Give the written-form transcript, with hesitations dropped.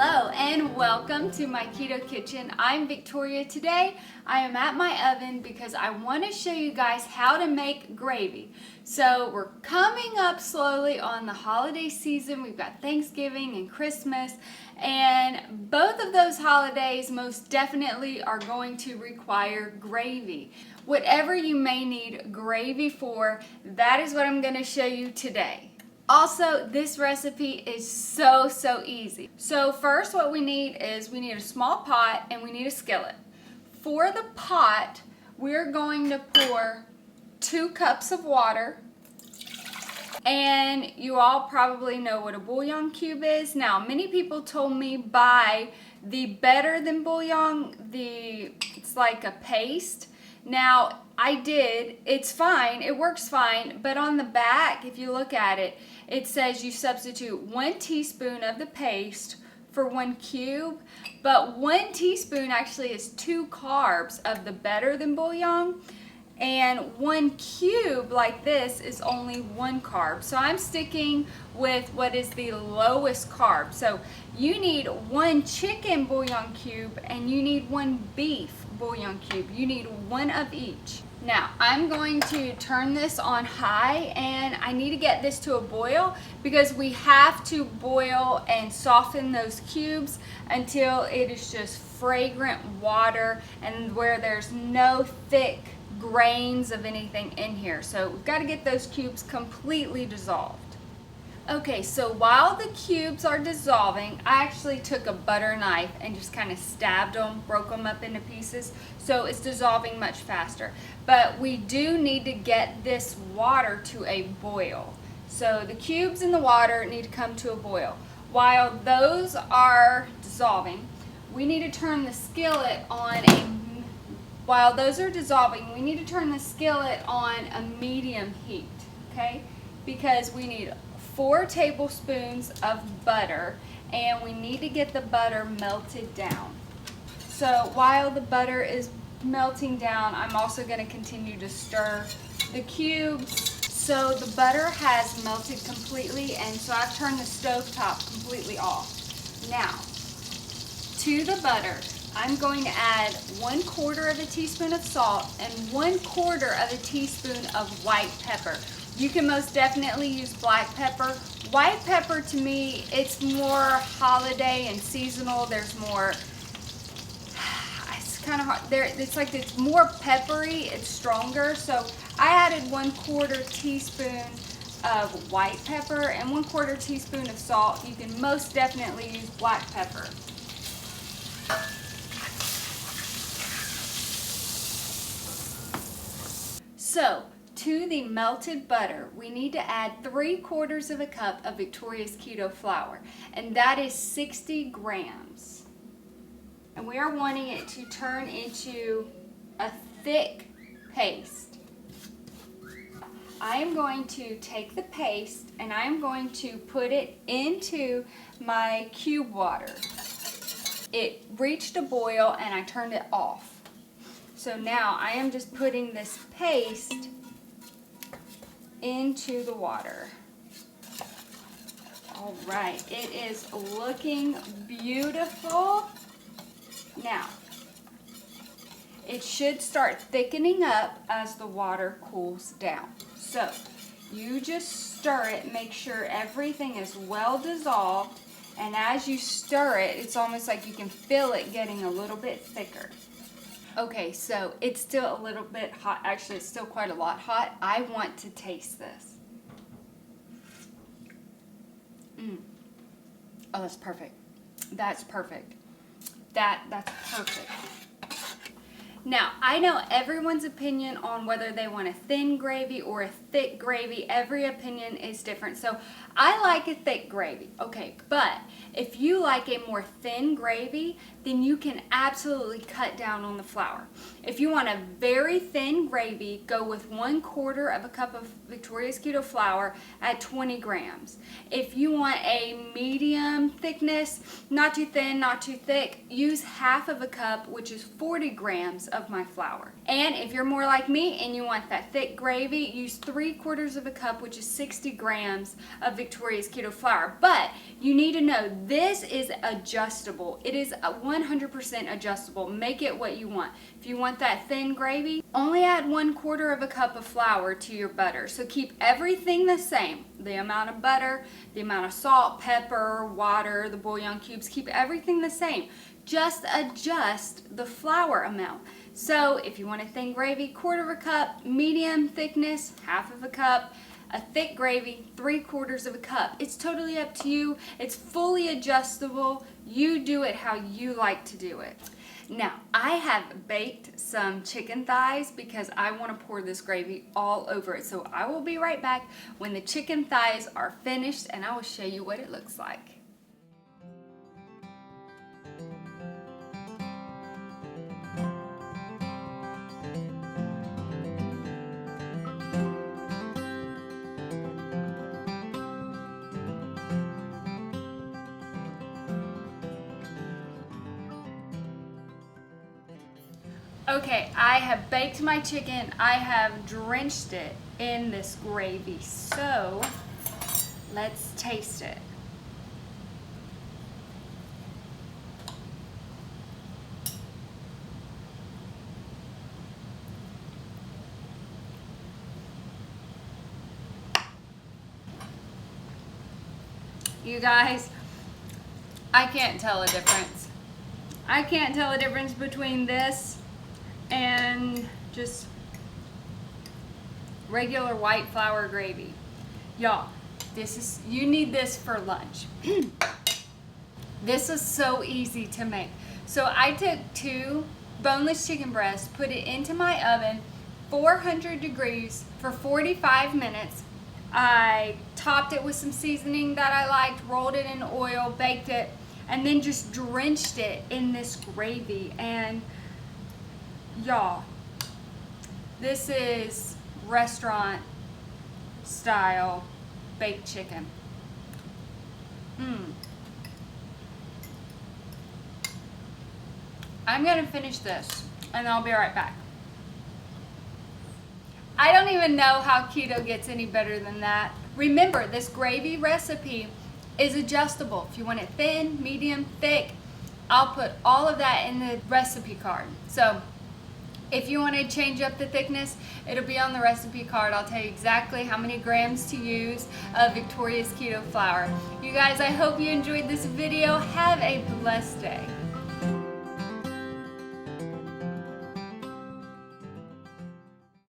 Hello and welcome to my keto kitchen. I'm Victoria. Today I am at my oven because I want to show you guys how to make gravy. So we're coming up slowly on the holiday season. We've got Thanksgiving and Christmas, and both of those holidays most definitely are going to require gravy. Whatever you may need gravy for, that is what I'm going to show you today. Also, this recipe is so easy. So first what we need is we need a small pot and we need a skillet. For the pot, we're going to pour 2 cups of water. And you all probably know what a bouillon cube is. Now, many people told me buy the better than bouillon, it's like a paste. Now, I did. It's fine. It works fine. But on the back, if you look at it, it says you substitute 1 teaspoon of the paste for 1 cube. But 1 teaspoon actually is 2 carbs of the better than bouillon. And 1 cube like this is only 1 carb. So I'm sticking with what is the lowest carb. So you need 1 chicken bouillon cube and you need 1 beef bouillon cube. You need 1 of each. Now I'm going to turn this on high and I need to get this to a boil because we have to boil and soften those cubes until it is just fragrant water and where there's no thick grains of anything in here. So we've got to get those cubes completely dissolved. Okay, so while the cubes are dissolving, I actually took a butter knife and just kind of stabbed them, broke them up into pieces, so it's dissolving much faster. But we do need to get this water to a boil. So the cubes in the water need to come to a boil. While those are dissolving, we need to turn the skillet on While those are dissolving, we need to turn the skillet on a medium heat, okay? Because we need 4 tablespoons of butter and we need to get the butter melted down. So while the butter is melting down, I'm also going to continue to stir the cubes. So the butter has melted completely, and so I've turned the stove top completely off. Now, to the butter, I'm going to add 1/4 of a teaspoon of salt and 1/4 of a teaspoon of white pepper. You can most definitely use black pepper. White pepper, to me, it's more holiday and seasonal. There's more, it's kind of hard. It's more peppery, it's stronger. So I added 1/4 teaspoon of white pepper and 1/4 teaspoon of salt. You can most definitely use black pepper. So, to the melted butter, we need to add 3/4 of a cup of Victoria's Keto flour, and that is 60 grams. And we are wanting it to turn into a thick paste. I am going to take the paste and I am going to put it into my cube water. It reached a boil and I turned it off. So now I am just putting this paste into the water. All right, it is looking beautiful. Now, it should start thickening up as the water cools down. So you just stir it, make sure everything is well dissolved, and as you stir it, it's almost like you can feel it getting a little bit thicker. Okay, so it's still a little bit hot. Actually, it's still quite a lot hot. I want to taste this. Oh, that's perfect. That's perfect. That's perfect. Now, I know everyone's opinion on whether they want a thin gravy or a thick gravy. Every opinion is different. So I like a thick gravy. Okay, but if you like a more thin gravy, then you can absolutely cut down on the flour. If you want a very thin gravy, go with 1/4 of a cup of Victoria's Keto flour at 20 grams. If you want a medium thickness, not too thin, not too thick, use 1/2 of a cup, which is 40 grams of my flour. And if you're more like me and you want that thick gravy, use 3/4 of a cup, which is 60 grams of Victoria's Keto flour. But you need to know this is adjustable. It is 100% adjustable. Make it what you want. If you want that thin gravy, only add 1/4 of a cup of flour to your butter. So keep everything the same. The amount of butter, the amount of salt, pepper, water, the bouillon cubes, keep everything the same. Just adjust the flour amount. So if you want a thin gravy, 1/4 of a cup, medium thickness, 1/2 of a cup, a thick gravy, 3/4 of a cup. It's totally up to you. It's fully adjustable. You do it how you like to do it. Now, I have baked some chicken thighs because I want to pour this gravy all over it. So I will be right back when the chicken thighs are finished and I will show you what it looks like. Okay, I have baked my chicken. I have drenched it in this gravy. So let's taste it. You guys, I can't tell a difference. I can't tell a difference between this and just regular white flour gravy. Y'all, you need this for lunch. This is so easy to make. So I took 2 boneless chicken breasts, put it into my oven, 400 degrees for 45 minutes. I topped it with some seasoning that I liked, rolled it in oil, baked it, and then just drenched it in this gravy. And y'all, this is restaurant style baked chicken. I'm gonna finish this and I'll be right back. I don't even know how keto gets any better than that. Remember, this gravy recipe is adjustable. If you want it thin, medium, thick, I'll put all of that in the recipe card. So if you want to change up the thickness, it'll be on the recipe card. I'll tell you exactly how many grams to use of Victoria's Keto flour. You guys, I hope you enjoyed this video. Have a blessed day.